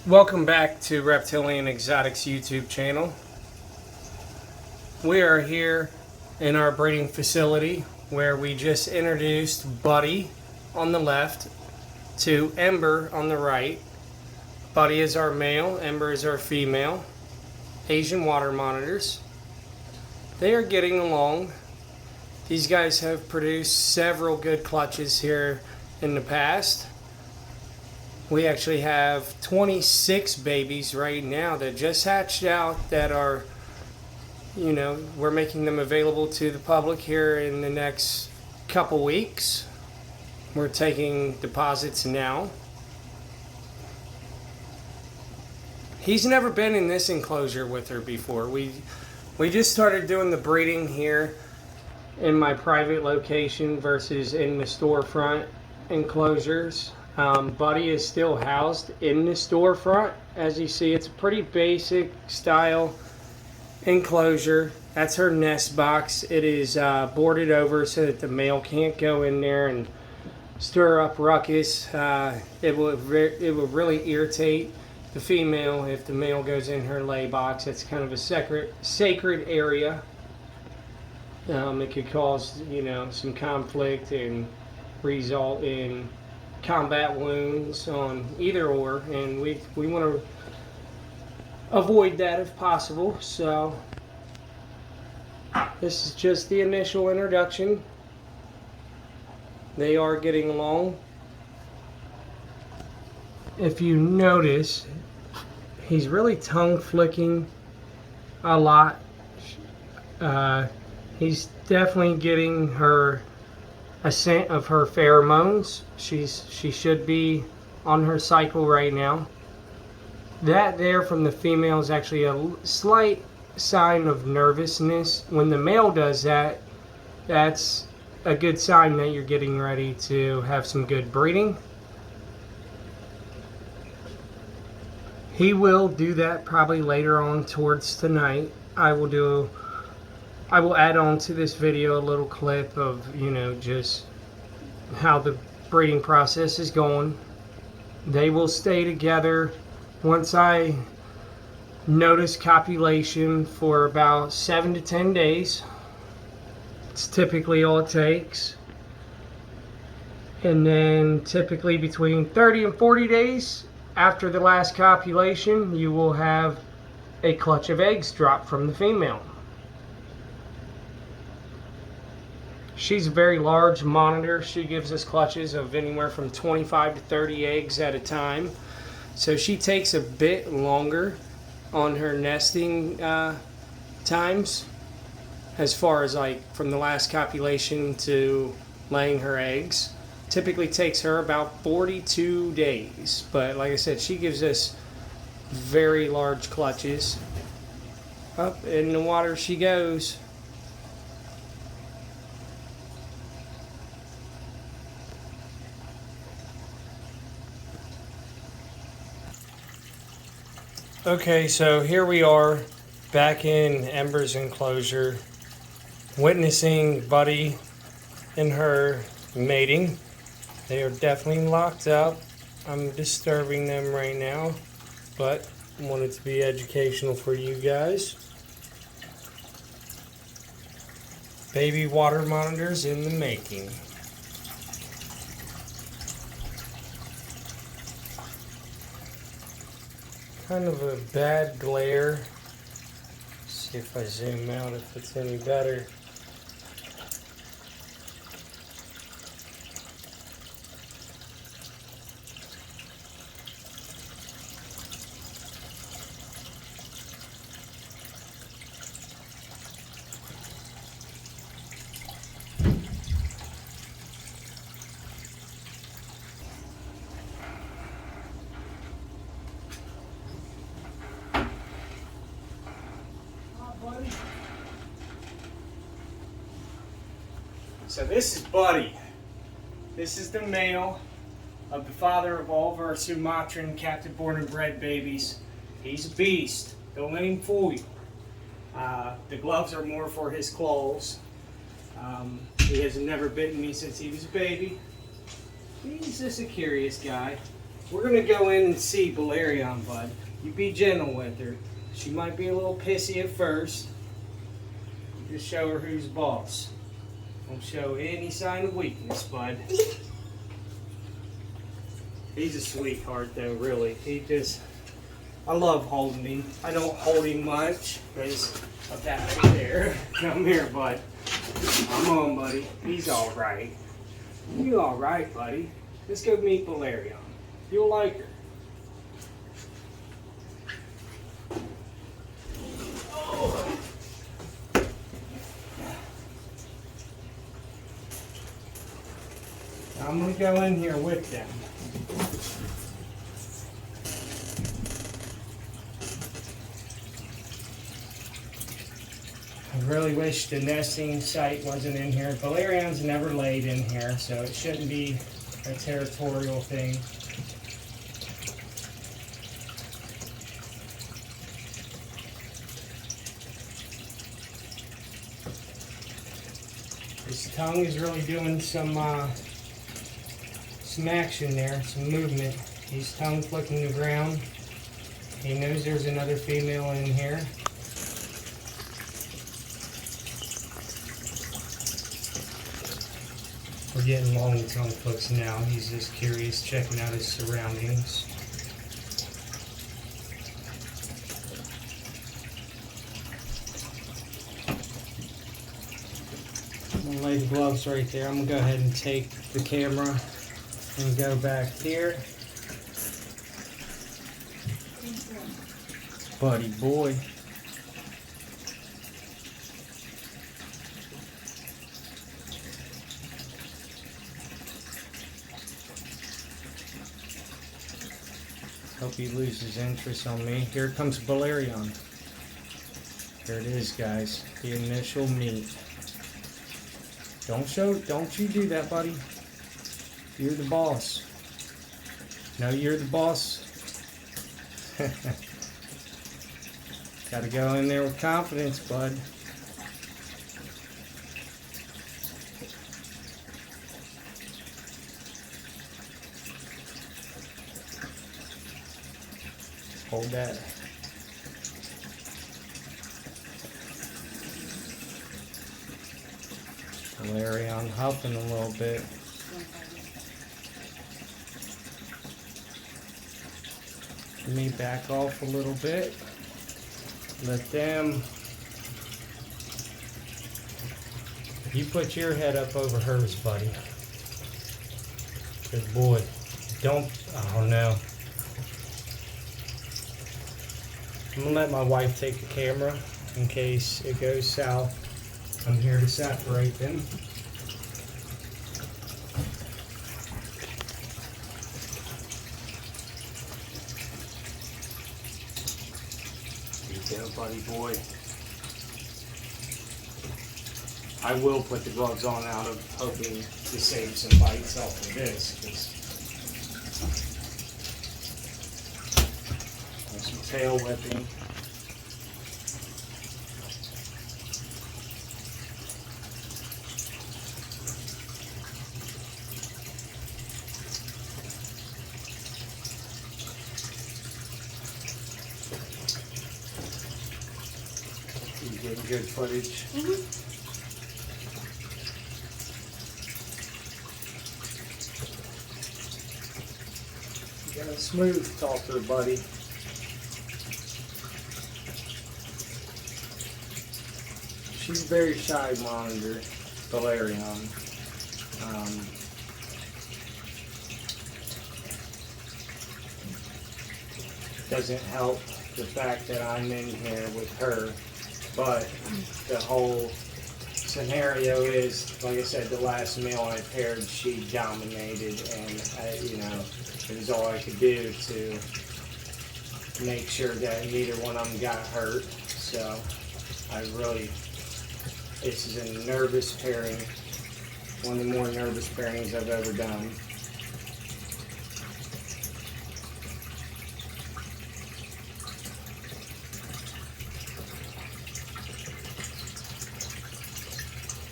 Welcome back to Reptilian Exotics YouTube channel. We are here in our breeding facility where we just introduced Buddy on the left to Ember on the right. Buddy is our male, Ember is our female. Asian water monitors. They are getting along. These guys have produced several good clutches here in the past. We actually have 26 babies right now that just hatched out that are, we're making them available to the public here in the next couple weeks. We're taking deposits now. He's never been in this enclosure with her before. We just started doing the breeding here in my private location versus in the storefront enclosures. Buddy is still housed in the storefront. As you see, it's a pretty basic style enclosure. That's her nest box. It is boarded over so that the male can't go in there and stir up ruckus. It will really irritate the female if the male goes in her lay box. It's kind of a sacred area. It could cause some conflict and result in combat wounds on either or, and we want to avoid that if possible. So this is just the initial introduction. They are getting along. If you notice, he's really tongue flicking a lot. He's definitely getting her a scent of her pheromones. She should be on her cycle right now. That there from the female is actually a slight sign of nervousness. When the male does that, that's a good sign that you're getting ready to have some good breeding. He will do that probably later on towards tonight. I will add on to this video a little clip of, just how the breeding process is going. They will stay together once I notice copulation for about 7 to 10 days. It's typically all it takes. And then typically between 30 and 40 days after the last copulation, you will have a clutch of eggs drop from the female. She's a very large monitor. She gives us clutches of anywhere from 25 to 30 eggs at a time. So she takes a bit longer on her nesting times, as far as like from the last copulation to laying her eggs. Typically takes her about 42 days. But like I said, she gives us very large clutches. Up in the water she goes. Okay, so here we are back in Ember's enclosure, witnessing Buddy and her mating. They are definitely locked up. I'm disturbing them right now, but wanted to be educational for you guys. Baby water monitors in the making. Kind of a bad glare. See if I zoom out if it's any better. So this is Buddy. This is the male of the father of all of our Sumatran captive born and bred babies. He's a beast. Don't let him fool you. The gloves are more for his claws. He has never bitten me since he was a baby. He's just a curious guy. we're gonna go in and see Valerian, bud. You be gentle with her. She might be a little pissy at first. Just show her who's boss. Don't show any sign of weakness, bud. He's a sweetheart though, really. I love holding him. I don't hold him much because of that right there. Come here, bud. Come on, buddy. He's alright. You alright, buddy? Let's go meet Valerian. You'll like her. Oh. I'm going to go in here with them. I really wish the nesting site wasn't in here. Valerian's never laid in here, so it shouldn't be a territorial thing. His tongue is really doing some action there, some movement. He's tongue flicking the ground. He knows there's another female in here. We're getting long tongue flicks now. He's just curious, checking out his surroundings. I'm gonna lay the gloves right there. I'm gonna go ahead and take the camera and go back here. Buddy boy. Hope he loses interest on me. Here comes Valerian. Here it is, guys. The initial meet. Don't you do that, buddy. You're the boss. No, you're the boss. Gotta go in there with confidence, bud. Hold that. Valerian huffing a little bit. Let me back off a little bit. Let them. You put your head up over hers, buddy. Good boy. Don't. Oh no. I'm gonna let my wife take the camera in case it goes south. I'm here to separate them. There you go, buddy boy. I will put the gloves on out of hoping to save some bites off of this. There's some tail whipping. You getting good footage? Mm-hmm. You got a smooth talker, buddy. She's a very shy monitor, Valerian. Doesn't help the fact that I'm in here with her, but the whole scenario is, like I said, the last meal I paired, she dominated, and it was all I could do to make sure that neither one of them got hurt. So this is a nervous pairing, one of the more nervous pairings I've ever done.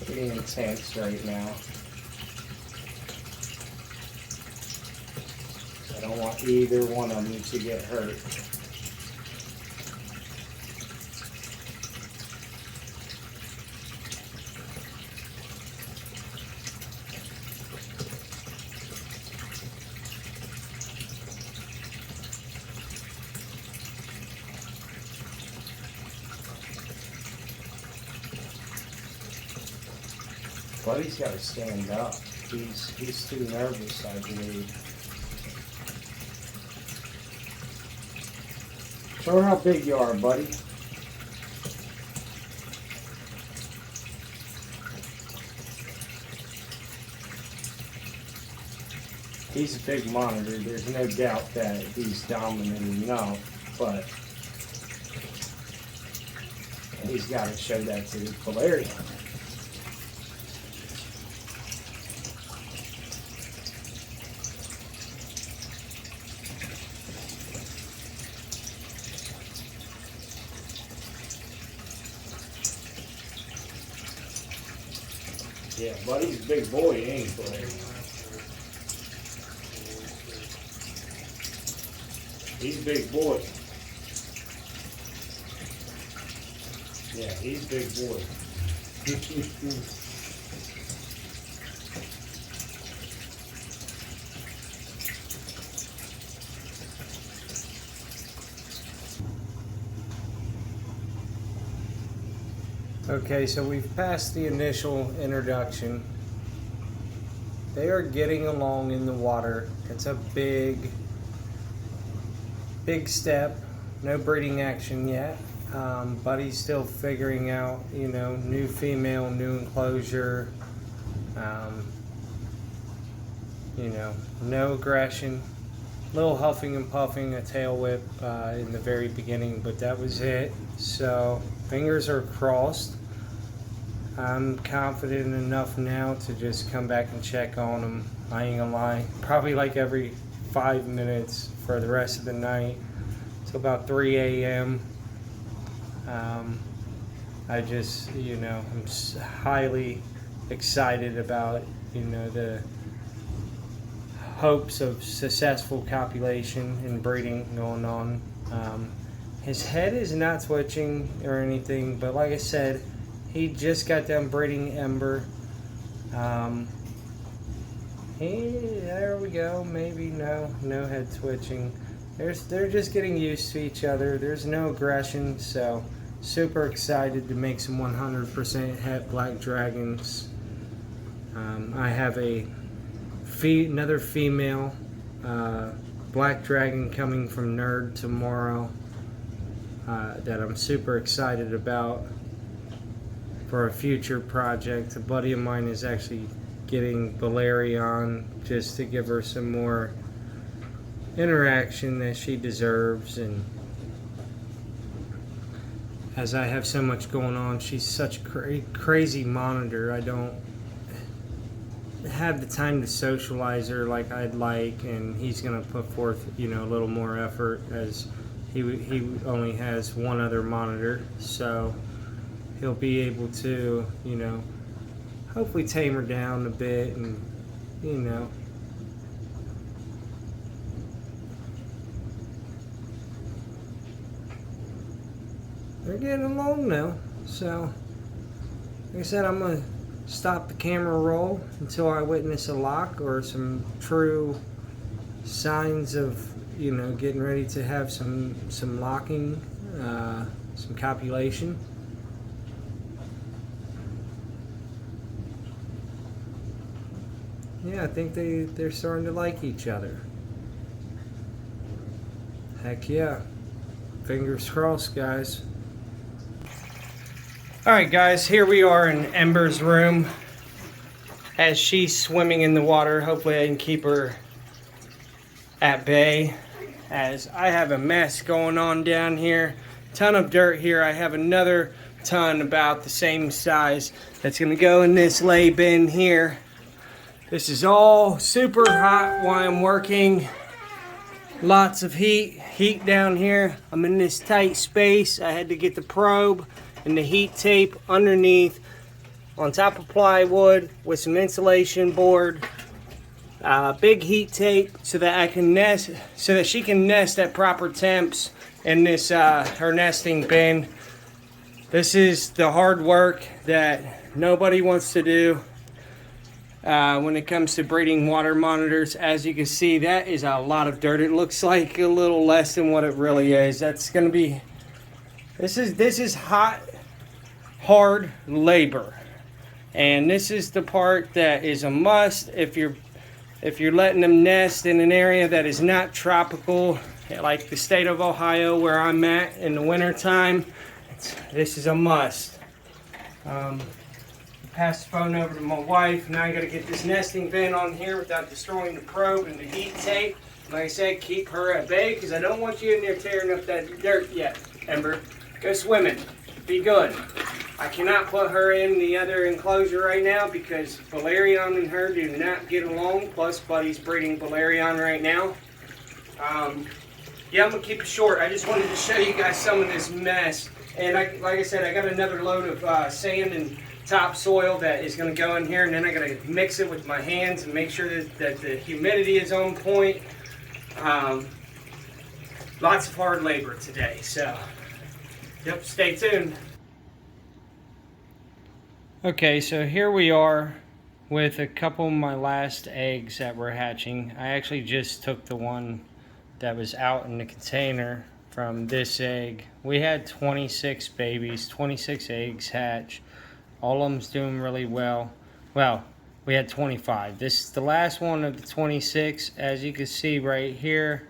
Pretty intense right now. I don't want want either one of them to get hurt. Buddy's got to stand up. He's too nervous, I believe. Show her how big you are, buddy. He's a big monitor. There's no doubt that he's dominant enough, but he's got to show that to the Valerian. Yeah, buddy's a big boy, ain't he, Blair? He's a big boy. Yeah, he's a big boy. Okay, so we've passed the initial introduction. They are getting along in the water. It's a big step. No breeding action yet. Buddy's still figuring out, you know, new female, new enclosure. You know, no aggression. Little huffing and puffing, a tail whip in the very beginning, but that was it. So fingers are crossed. I'm confident enough now to just come back and check on them. I ain't gonna lie, probably like every 5 minutes for the rest of the night till about 3 a.m. I just, you know, I'm highly excited about, you know, the hopes of successful copulation and breeding going on. His head is not twitching or anything, but like I said, he just got done breeding Ember. There we go. Maybe no head twitching. They're just getting used to each other. There's no aggression, so super excited to make some 100% het black dragons. I have another female black dragon coming from Nerd tomorrow that I'm super excited about for a future project. A buddy of mine is actually getting Valerian just to give her some more interaction that she deserves, and as I have so much going on, she's such a crazy monitor. I don't have the time to socialize her like I'd like, and he's gonna put forth, you know, a little more effort as he only has one other monitor, so he'll be able to, you know, hopefully tame her down a bit, and, you know, they're getting along now. So like I said, I'm gonna stop the camera roll until I witness a lock or some true signs of, you know, getting ready to have some locking, some copulation. Yeah, I think they're starting to like each other. Heck yeah. Fingers crossed, guys. Alright guys, here we are in Ember's room as she's swimming in the water. Hopefully I can keep her at bay, as I have a mess going on down here. Ton of dirt here. I have another ton about the same size that's going to go in this lay bin here. This is all super hot while I'm working. Lots of heat down here. I'm in this tight space. I had to get the probe and the heat tape underneath on top of plywood with some insulation board big heat tape so that I can nest, so that she can nest at proper temps in this her nesting bin. This is the hard work that nobody wants to do when it comes to breeding water monitors. As you can see, that is a lot of dirt. It looks like a little less than what it really is. That's going to be, this is hot, hard labor. And this is the part that is a must if you're letting them nest in an area that is not tropical, like the state of Ohio where I'm at in the wintertime. This is a must. Pass the phone over to my wife. Now I got to get this nesting bin on here without destroying the probe and the heat tape. Like I said, keep her at bay because I don't want you in there tearing up that dirt yet, Ember. Go swimming. Be good. I cannot put her in the other enclosure right now because Valerian and her do not get along. Plus, Buddy's breeding Valerian right now. Yeah, I'm going to keep it short. I just wanted to show you guys some of this mess. And like I said, I got another load of sand and topsoil that is going to go in here. And then I got to mix it with my hands and make sure that the humidity is on point. Lots of hard labor today. So, yep, stay tuned. Okay, so here we are with a couple of my last eggs that were hatching. I actually just took the one that was out in the container from this egg. We had 26 babies, 26 eggs hatch. All of them's doing really well. Well, we had 25. This is the last one of the 26. As you can see right here,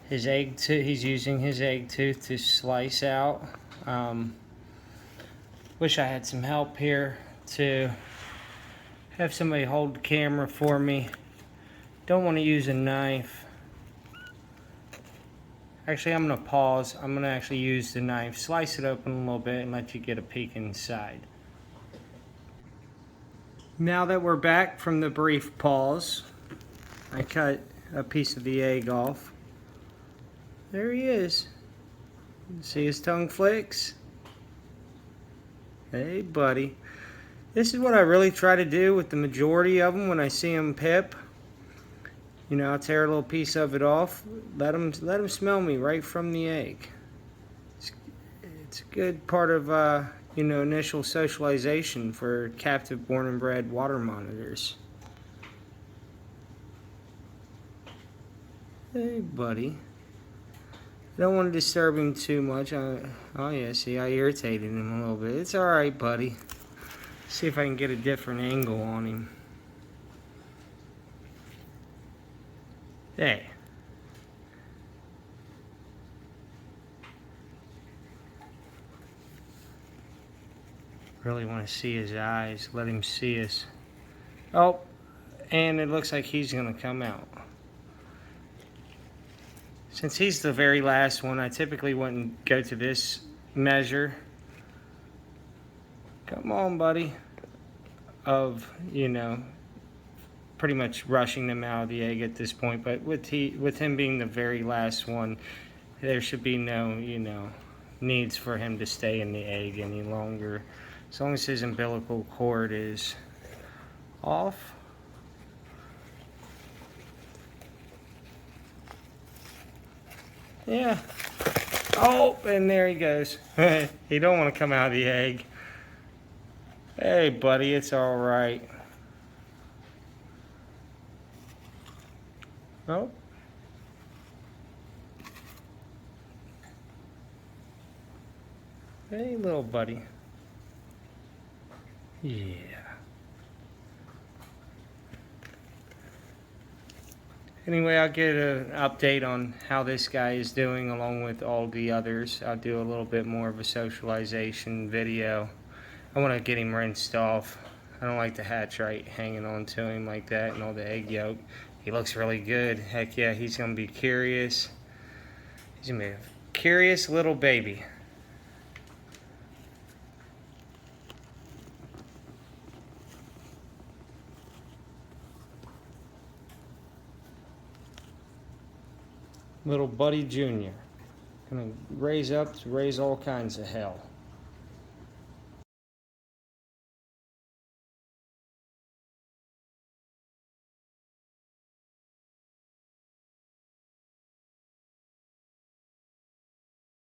his egg tooth, he's using his egg tooth to slice out. Wish I had some help here to have somebody hold the camera for me. Don't want to use a knife. Actually, I'm going to pause. I'm going to actually use the knife, slice it open a little bit, and let you get a peek inside. Now that we're back from the brief pause, I cut a piece of the egg off. There he is. See his tongue flicks? Hey, buddy. This is what I really try to do with the majority of them when I see them pip. You know, I'll tear a little piece of it off. Let them smell me right from the egg. It's a good part of, you know, initial socialization for captive born and bred water monitors. Hey, buddy. I don't want to disturb him too much. Oh yeah, see, I irritated him a little bit. It's alright, buddy. See if I can get a different angle on him. Hey. Really want to see his eyes. Let him see us. Oh, and it looks like he's going to come out. Since he's the very last one, I typically wouldn't go to this measure. Come on, buddy. Of, you know, pretty much rushing them out of the egg at this point. But with him being the very last one, there should be no, you know, needs for him to stay in the egg any longer. As long as his umbilical cord is off. Yeah. Oh, and there he goes. He don't want to come out of the egg. Hey, buddy, it's all right. Oh. Hey, little buddy. Yeah. Anyway, I'll get an update on how this guy is doing along with all the others. I'll do a little bit more of a socialization video. I want to get him rinsed off. I don't like the hatch right hanging on to him like that and all the egg yolk. He looks really good. Heck yeah, he's going to be curious. He's going to be a curious little baby. Little Buddy Jr. Gonna raise up to raise all kinds of hell.